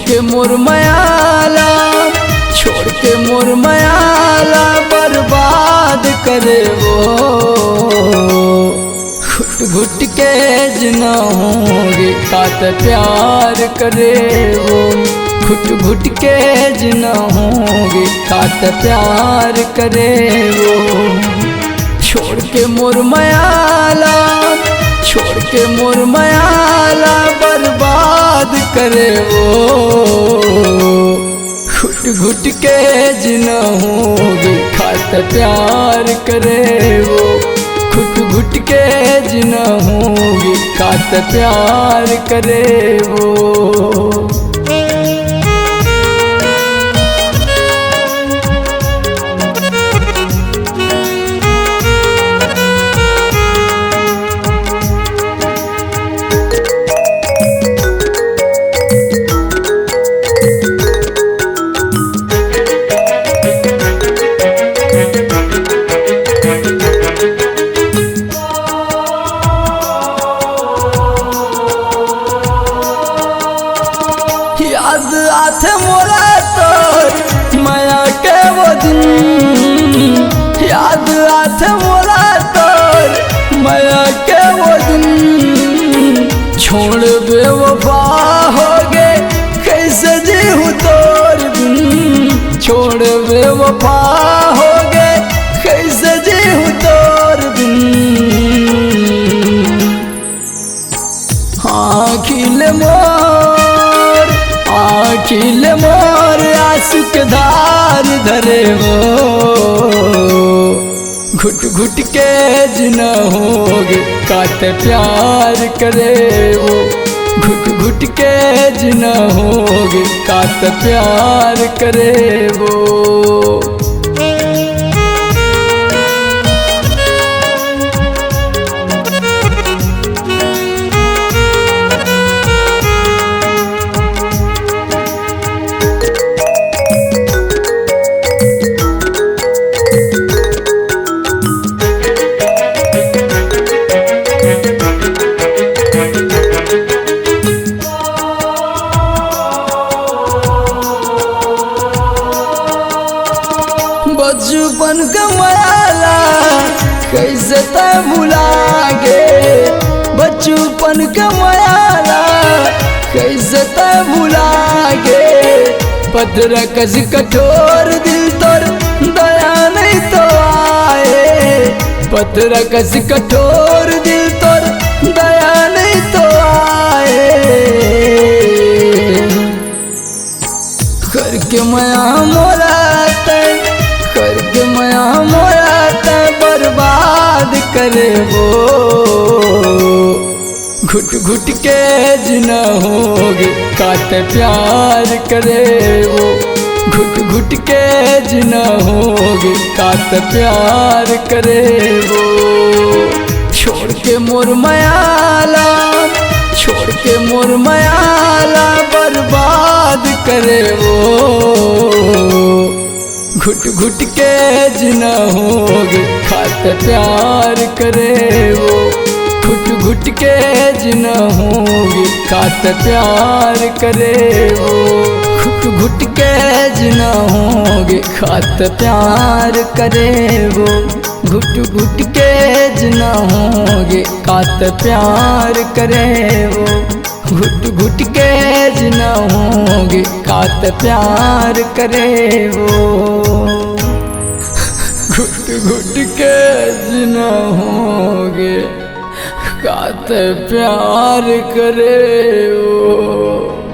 के मोर मायाला, छोड़ के मोर मायाला बर्बाद करे वो। घुट घुट के जिना होंगे कात प्यार करे वो। घुट घुट के जिना होंगे कात प्यार करे वो। छोड़ के मोर मायाला, छोड़ के मोर मायाला बर्बाद करे वो। घुट घुट के जिना होंगे खात प्यार करे वो। घुट घुट के जिना होंगे खात प्यार करे वो। याद आथे मोरा तोर माया के वो दिन। याद आथे मोरा तोर माया के वो दिन। छोड़ बेवफा हो गे कैसे जीहूँ तोर बिन। छोड़ बेवफा हो गे कैसे जीहूँ तोर बिन। आखिल मोर, आखिल मोर आंसू धार धरे वो। घुट घुट के जिना होगे कात प्यार करे वो। घुट घुट के जिना होगे कात प्यार करे वो। बचपन का मायाला कैसे तै भुला गे। बचपन का मायाला कैसे तै भुला गे। पत्थर कस कठोर दिल तोर दया नहीं तो आए। पत्थर कस कठोर दिल तोर दया नहीं तो आए। करके माया मोरा करके माया मोरा तै बर्बाद करे वो। घुट घुट के जिना होगे कात प्यार करे वो। घुट घुट के जिना होगे कात प्यार करे वो। छोड़ के मोर मायाला, छोड़ के मोर मायाला बर्बाद करे वो। घुट घुट के जिना होगे खात प्यार करे वो। घुट घुट के जिना होगे खात प्यार करे वो। घुट घुट के जिना होगे खात प्यार करे वो। घुट घुट के जिना होगे खात प्यार करे वो। घुट घुट के जिना होगे कात प्यार करे वो। घुट घुट के जिना होगे कात प्यार करे वो।